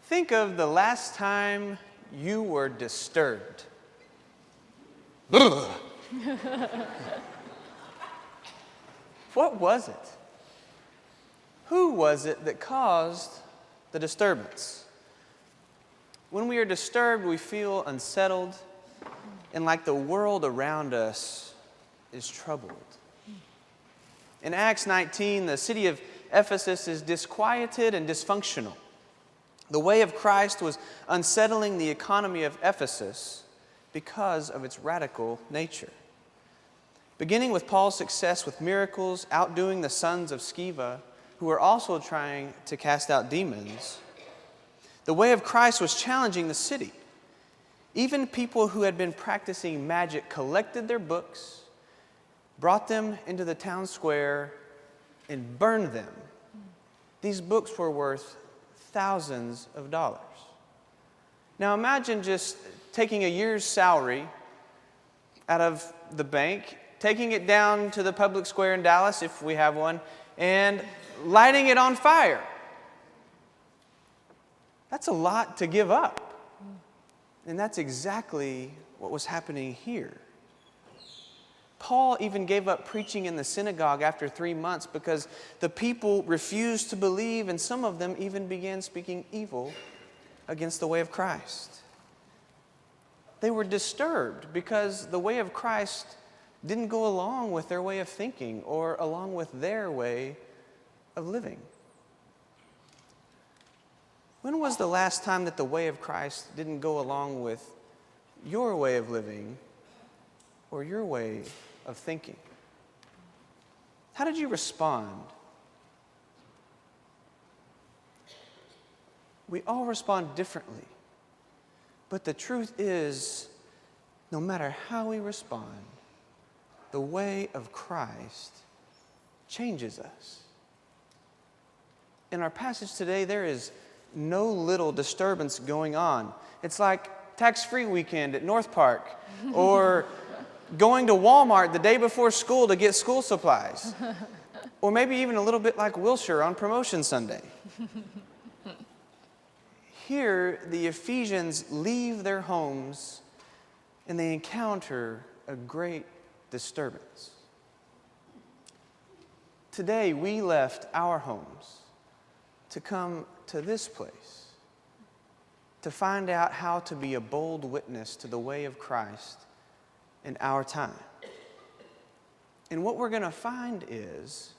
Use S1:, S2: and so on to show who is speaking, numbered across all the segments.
S1: Think of the last time you were disturbed. What was it? Who was it that caused the disturbance? When we are disturbed, we feel unsettled and like the world around us is troubled. In Acts 19, the city of Ephesus is disquieted and dysfunctional. The way of Christ was unsettling the economy of Ephesus because of its radical nature. Beginning with Paul's success with miracles, outdoing the sons of Sceva, who were also trying to cast out demons, the way of Christ was challenging the city. Even people who had been practicing magic collected their books, brought them into the town square, and burned them. These books were worth thousands of dollars. Now imagine just taking a year's salary out of the bank, taking it down to the public square in Dallas, if we have one, and lighting it on fire. That's a lot to give up. And that's exactly what was happening here. Paul even gave up preaching in the synagogue after 3 months because the people refused to believe, and some of them even began speaking evil against the way of Christ. They were disturbed because the way of Christ didn't go along with their way of thinking or along with their way of living. When was the last time that the way of Christ didn't go along with your way of living or your way of thinking? How did you respond? We all respond differently. But the truth is, no matter how we respond, the way of Christ changes us. In our passage today, there is no little disturbance going on. It's like tax-free weekend at North Park or going to Walmart the day before school to get school supplies. Or maybe even a little bit like Wilshire on promotion Sunday. Here, the Ephesians leave their homes and they encounter a great disturbance. Today, we left our homes to come to this place to find out how to be a bold witness to the way of Christ in our time. And what we're going to find is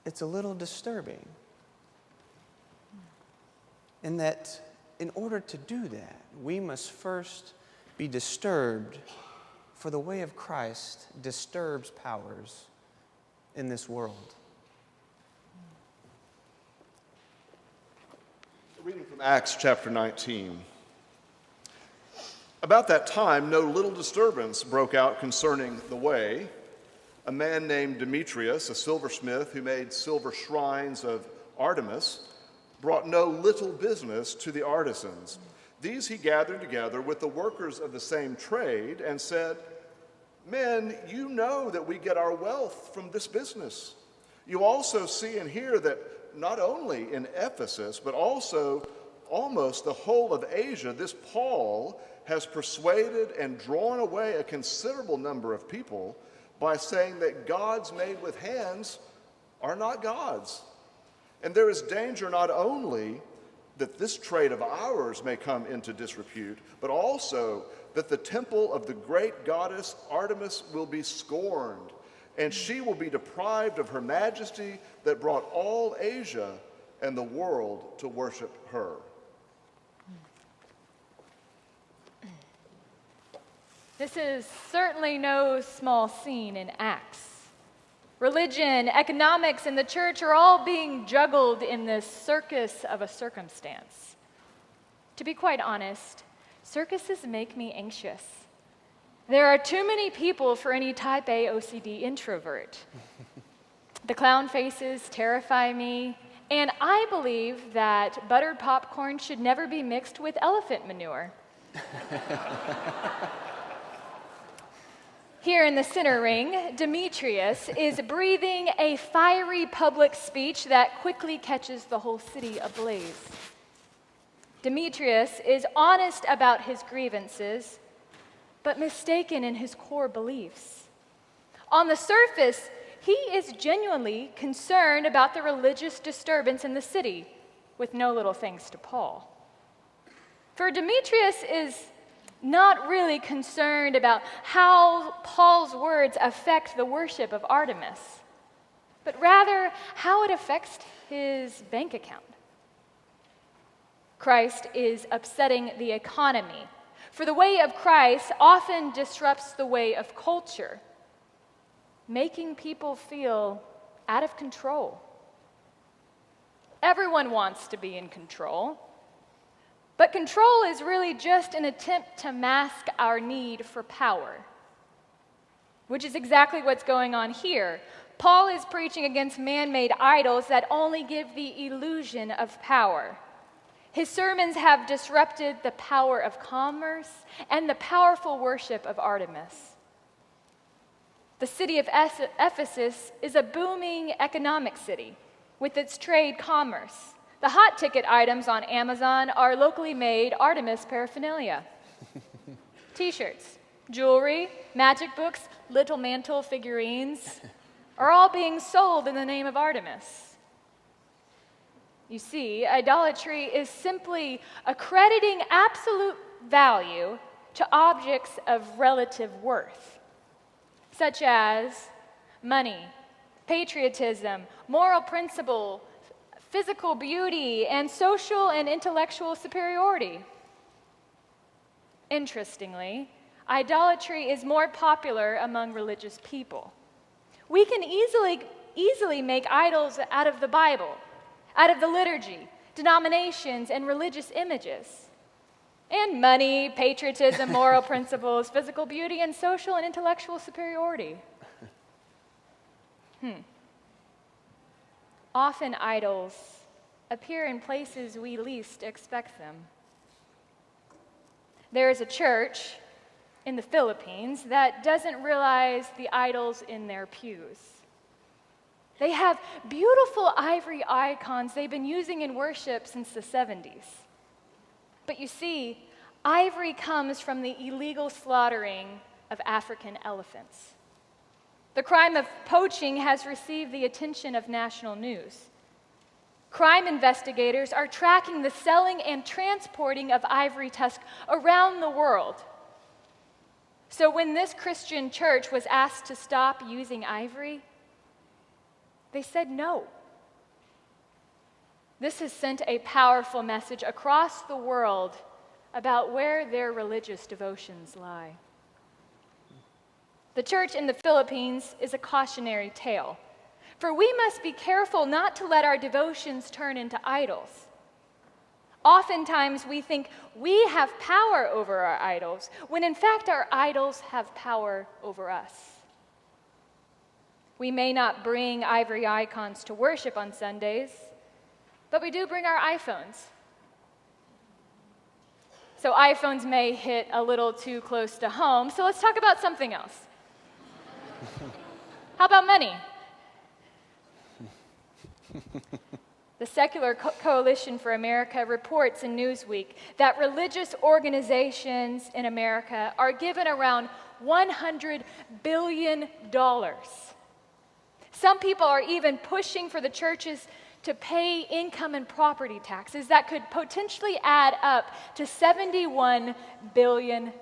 S1: it's a little disturbing. And that in order to do that, we must first be disturbed, for the way of Christ disturbs powers in this world.
S2: Reading from Acts chapter 19. About that time, no little disturbance broke out concerning the way. A man named Demetrius, a silversmith who made silver shrines of Artemis, brought no little business to the artisans. These he gathered together with the workers of the same trade and said, "Men, you know that we get our wealth from this business. You also see and hear that not only in Ephesus, but also almost the whole of Asia, this Paul has persuaded and drawn away a considerable number of people by saying that gods made with hands are not gods. And there is danger not only that this trade of ours may come into disrepute, but also that the temple of the great goddess Artemis will be scorned, and she will be deprived of her majesty that brought all Asia and the world to worship her."
S3: This is certainly no small scene in Acts. Religion, economics, and the church are all being juggled in this circus of a circumstance. To be quite honest, circuses make me anxious. There are too many people for any type A OCD introvert. The clown faces terrify me, and I believe that buttered popcorn should never be mixed with elephant manure. Here in the center ring, Demetrius is breathing a fiery public speech that quickly catches the whole city ablaze. Demetrius is honest about his grievances, but mistaken in his core beliefs. On the surface, he is genuinely concerned about the religious disturbance in the city, with no little thanks to Paul. For Demetrius is not really concerned about how Paul's words affect the worship of Artemis, but rather how it affects his bank account. Christ is upsetting the economy, for the way of Christ often disrupts the way of culture, making people feel out of control. Everyone wants to be in control, but control is really just an attempt to mask our need for power, which is exactly what's going on here. Paul is preaching against man-made idols that only give the illusion of power. His sermons have disrupted the power of commerce and the powerful worship of Artemis. The city of Ephesus is a booming economic city with its trade commerce. The hot ticket items on Amazon are locally made Artemis paraphernalia. T-shirts, jewelry, magic books, little mantle figurines are all being sold in the name of Artemis. You see, idolatry is simply accrediting absolute value to objects of relative worth, such as money, patriotism, moral principle, physical beauty, and social and intellectual superiority. Interestingly, idolatry is more popular among religious people. We can easily make idols out of the Bible, out of the liturgy, denominations, and religious images. And money, patriotism, moral principles, physical beauty, and social and intellectual superiority. Often idols appear in places we least expect them. There is a church in the Philippines that doesn't realize the idols in their pews. They have beautiful ivory icons they've been using in worship since the 70s. But you see, ivory comes from the illegal slaughtering of African elephants. The crime of poaching has received the attention of national news. Crime investigators are tracking the selling and transporting of ivory tusks around the world. So when this Christian church was asked to stop using ivory, they said no. This has sent a powerful message across the world about where their religious devotions lie. The church in the Philippines is a cautionary tale, for we must be careful not to let our devotions turn into idols. Oftentimes we think we have power over our idols, when in fact our idols have power over us. We may not bring ivory icons to worship on Sundays, but we do bring our iPhones. So iPhones may hit a little too close to home, so let's talk about something else. How about money? The Secular Coalition for America reports in Newsweek that religious organizations in America are given around $100 billion. Some people are even pushing for the churches to pay income and property taxes that could potentially add up to $71 billion.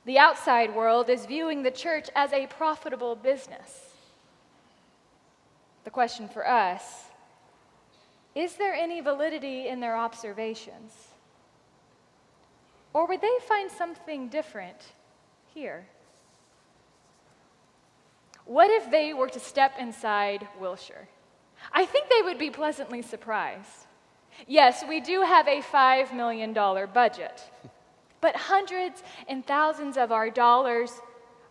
S3: The outside world is viewing the church as a profitable business. The question for us, is there any validity in their observations? Or would they find something different here? What if they were to step inside Wilshire? I think they would be pleasantly surprised. Yes, we do have a $5 million budget, but hundreds and thousands of our dollars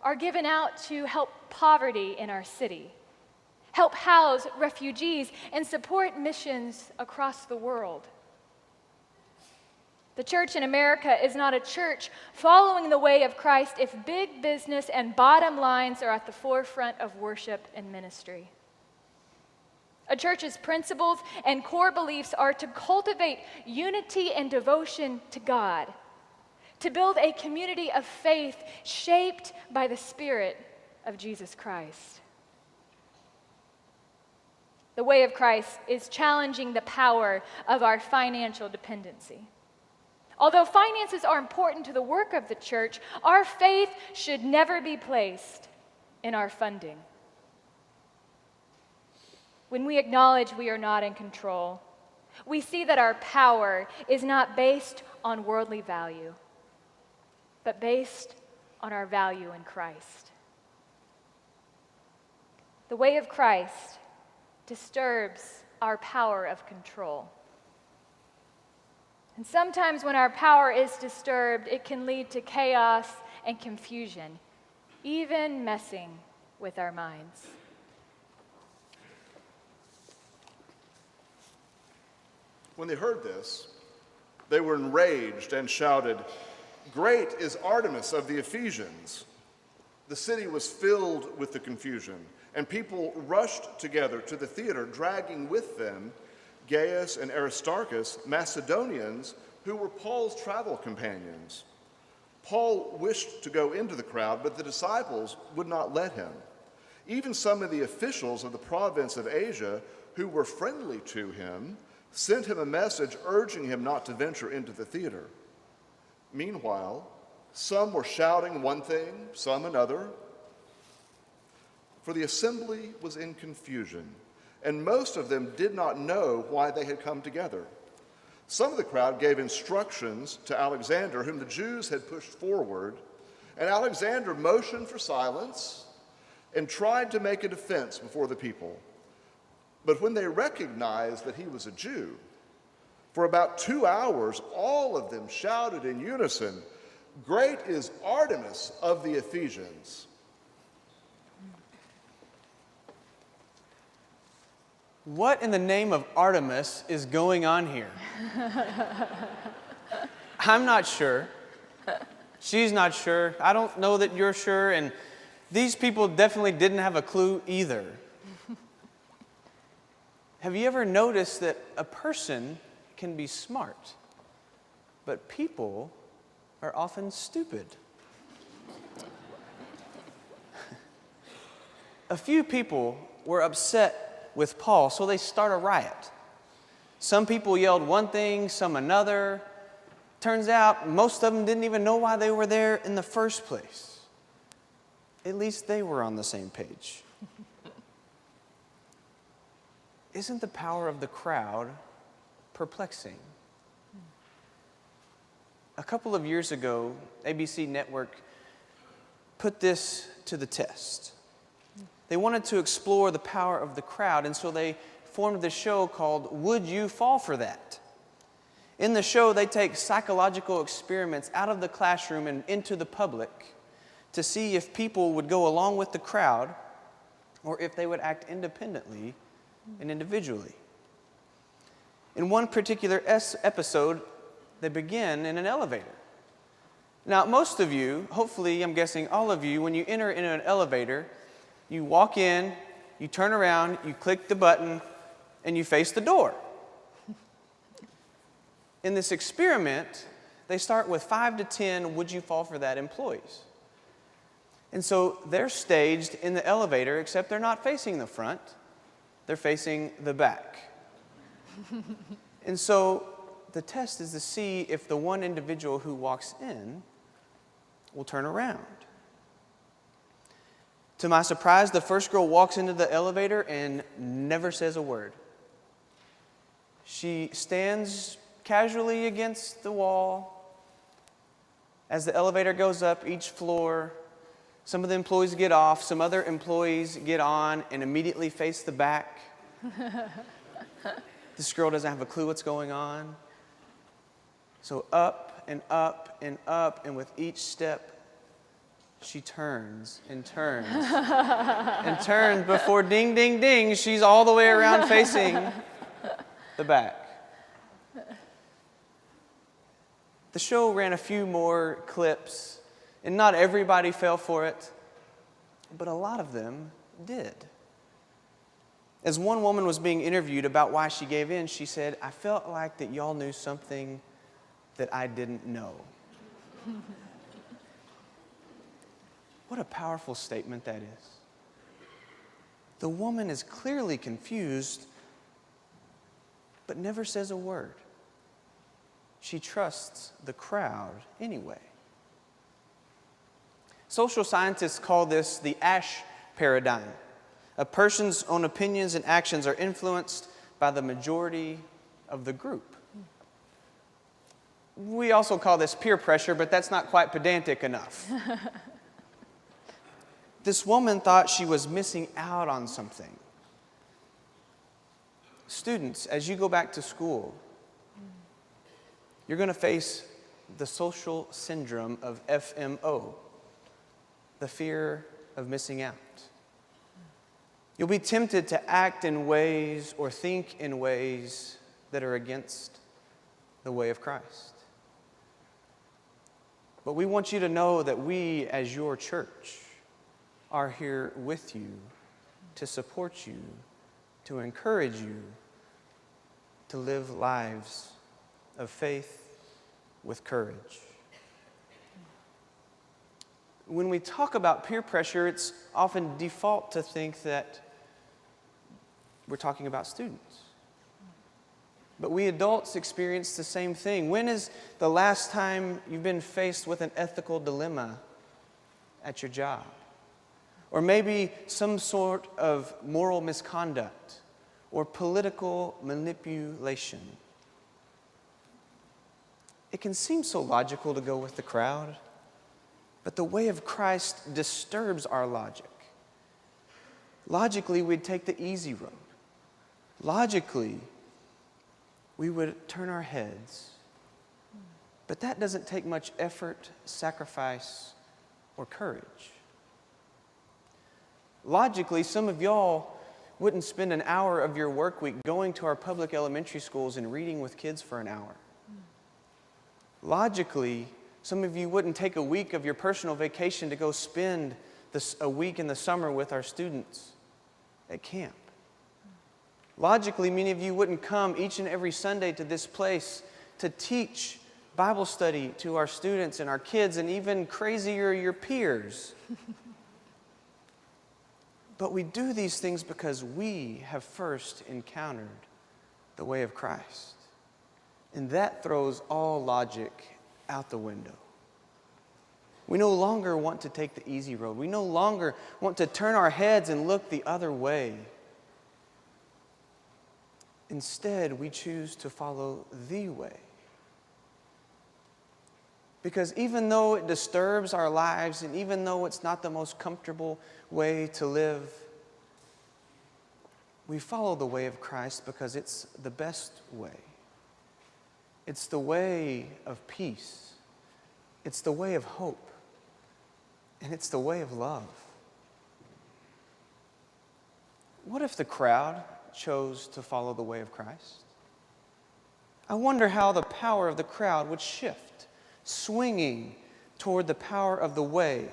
S3: are given out to help poverty in our city, help house refugees, and support missions across the world. The church in America is not a church following the way of Christ if big business and bottom lines are at the forefront of worship and ministry. A church's principles and core beliefs are to cultivate unity and devotion to God, to build a community of faith shaped by the Spirit of Jesus Christ. The way of Christ is challenging the power of our financial dependency. Although finances are important to the work of the church, our faith should never be placed in our funding. When we acknowledge we are not in control, we see that our power is not based on worldly value, but based on our value in Christ. The way of Christ disturbs our power of control. And sometimes when our power is disturbed, it can lead to chaos and confusion, even messing with our minds.
S2: When they heard this, they were enraged and shouted, "Great is Artemis of the Ephesians!" The city was filled with the confusion, and people rushed together to the theater, dragging with them Gaius and Aristarchus, Macedonians, who were Paul's travel companions. Paul wished to go into the crowd, but the disciples would not let him. Even some of the officials of the province of Asia, who were friendly to him, sent him a message urging him not to venture into the theater. Meanwhile, some were shouting one thing, some another, for the assembly was in confusion, and most of them did not know why they had come together. Some of the crowd gave instructions to Alexander, whom the Jews had pushed forward, and Alexander motioned for silence and tried to make a defense before the people. But when they recognized that he was a Jew, for about 2 hours, all of them shouted in unison, "Great is Artemis of the Ephesians!"
S1: What in the name of Artemis is going on here? I'm not sure. She's not sure. I don't know that you're sure, and these people definitely didn't have a clue either. Have you ever noticed that a person can be smart, but people are often stupid? A few people were upset with Paul, so they start a riot. Some people yelled one thing, some another. Turns out most of them didn't even know why they were there in the first place. At least they were on the same page. Isn't the power of the crowd perplexing? A couple of years ago, ABC Network put this to the test. They wanted to explore the power of the crowd, and so they formed this show called Would You Fall for That? In the show, they take psychological experiments out of the classroom and into the public to see if people would go along with the crowd or if they would act independently and individually. In one particular episode, they begin in an elevator. Now, most of you, hopefully, I'm guessing all of you, when you enter into an elevator, you walk in, you turn around, you click the button, and you face the door. In this experiment, they start with 5 to 10 would you fall for that employees. And so they're staged in the elevator, except they're not facing the front, they're facing the back. And so the test is to see if the one individual who walks in will turn around. To my surprise, the first girl walks into the elevator and never says a word. She stands casually against the wall. As the elevator goes up each floor, some of the employees get off, some other employees get on and immediately face the back. This girl doesn't have a clue what's going on. So up and up and up, and with each step, she turns and turns and turns before ding, ding, ding, she's all the way around facing the back. The show ran a few more clips, and not everybody fell for it, but a lot of them did. As one woman was being interviewed about why she gave in, she said, "I felt like that y'all knew something that I didn't know." What a powerful statement that is. The woman is clearly confused, but never says a word. She trusts the crowd anyway. Social scientists call this the Ash paradigm. A person's own opinions and actions are influenced by the majority of the group. We also call this peer pressure, but that's not quite pedantic enough. This woman thought she was missing out on something. Students, as you go back to school, you're going to face the social syndrome of FMO, the fear of missing out. You'll be tempted to act in ways or think in ways that are against the way of Christ. But we want you to know that we, as your church, are here with you to support you, to encourage you to live lives of faith with courage. When we talk about peer pressure, it's often default to think that we're talking about students. But we adults experience the same thing. When is the last time you've been faced with an ethical dilemma at your job? Or maybe some sort of moral misconduct or political manipulation? It can seem so logical to go with the crowd, but the way of Christ disturbs our logic. Logically, we'd take the easy road. Logically, we would turn our heads. But that doesn't take much effort, sacrifice, or courage. Logically, some of y'all wouldn't spend an hour of your work week going to our public elementary schools and reading with kids for an hour. Logically, some of you wouldn't take a week of your personal vacation to go spend a week in the summer with our students at camp. Logically, many of you wouldn't come each and every Sunday to this place to teach Bible study to our students and our kids, and even crazier, your peers. But we do these things because we have first encountered the way of Christ. And that throws all logic out the window. We no longer want to take the easy road. We no longer want to turn our heads and look the other way. Instead, we choose to follow the way. Because even though it disturbs our lives, and even though it's not the most comfortable way to live, we follow the way of Christ because it's the best way. It's the way of peace. It's the way of hope. And it's the way of love. What if the crowd chose to follow the way of Christ? I wonder how the power of the crowd would shift, swinging toward the power of the way.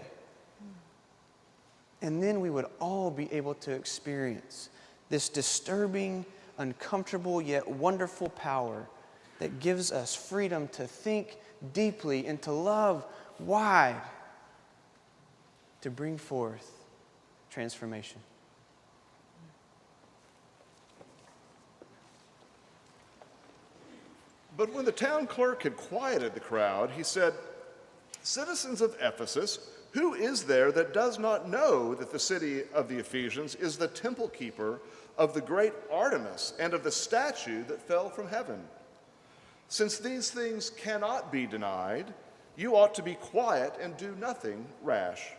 S1: And then we would all be able to experience this disturbing, uncomfortable, yet wonderful power that gives us freedom to think deeply and to love wide, to bring forth transformation.
S2: But when the town clerk had quieted the crowd, he said, "Citizens of Ephesus, who is there that does not know that the city of the Ephesians is the temple keeper of the great Artemis and of the statue that fell from heaven? Since these things cannot be denied, you ought to be quiet and do nothing rash.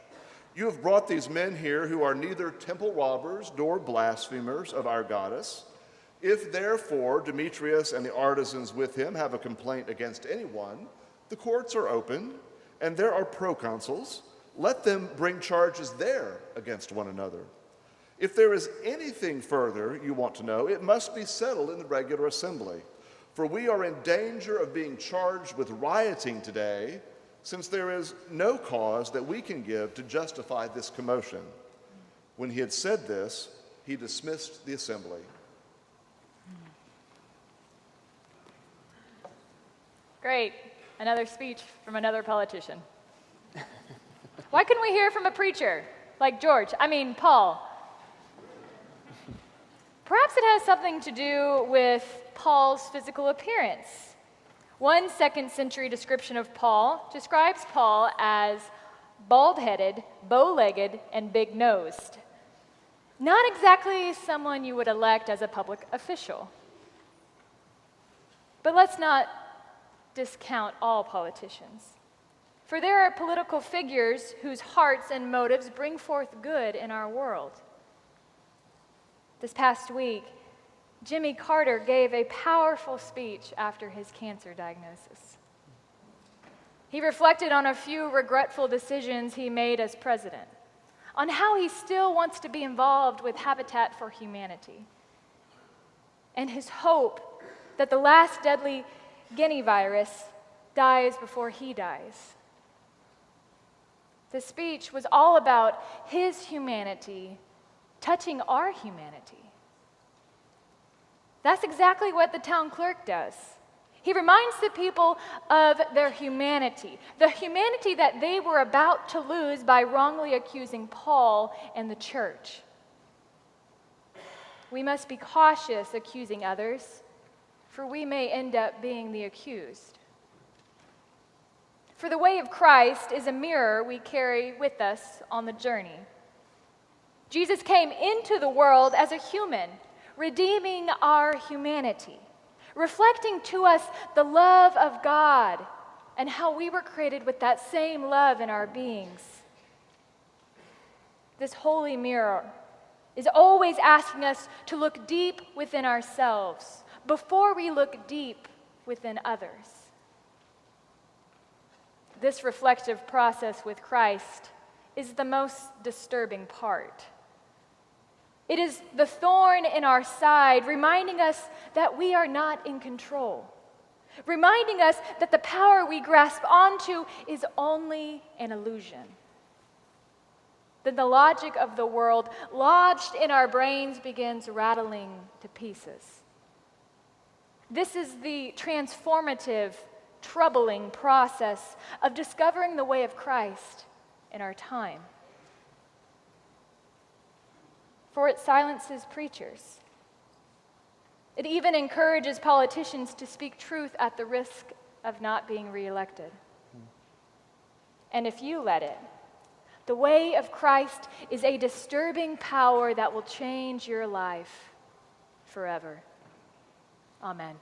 S2: You have brought these men here who are neither temple robbers nor blasphemers of our goddess. If therefore Demetrius and the artisans with him have a complaint against anyone, the courts are open, and there are proconsuls. Let them bring charges there against one another. If there is anything further you want to know, it must be settled in the regular assembly. For we are in danger of being charged with rioting today, since there is no cause that we can give to justify this commotion." When he had said this, he dismissed the assembly.
S3: Great. Another speech from another politician. Why couldn't we hear from a preacher like Paul? Perhaps it has something to do with Paul's physical appearance. One 2nd century description of Paul describes Paul as bald-headed, bow-legged, and big-nosed. Not exactly someone you would elect as a public official. But let's not discount all politicians. For there are political figures whose hearts and motives bring forth good in our world. This past week, Jimmy Carter gave a powerful speech after his cancer diagnosis. He reflected on a few regretful decisions he made as president, on how he still wants to be involved with Habitat for Humanity, and his hope that the last deadly Guinea virus dies before he dies. The speech was all about his humanity touching our humanity. That's exactly what the town clerk does. He reminds the people of their humanity, the humanity that they were about to lose by wrongly accusing Paul and the church. We must be cautious accusing others, for we may end up being the accused. For the way of Christ is a mirror we carry with us on the journey. Jesus came into the world as a human, redeeming our humanity, reflecting to us the love of God and how we were created with that same love in our beings. This holy mirror is always asking us to look deep within ourselves before we look deep within others. This reflective process with Christ is the most disturbing part. It is the thorn in our side, reminding us that we are not in control, reminding us that the power we grasp onto is only an illusion. Then the logic of the world lodged in our brains begins rattling to pieces. This is the transformative, troubling process of discovering the way of Christ in our time. For it silences preachers. It even encourages politicians to speak truth at the risk of not being reelected. And if you let it, the way of Christ is a disturbing power that will change your life forever. Amen.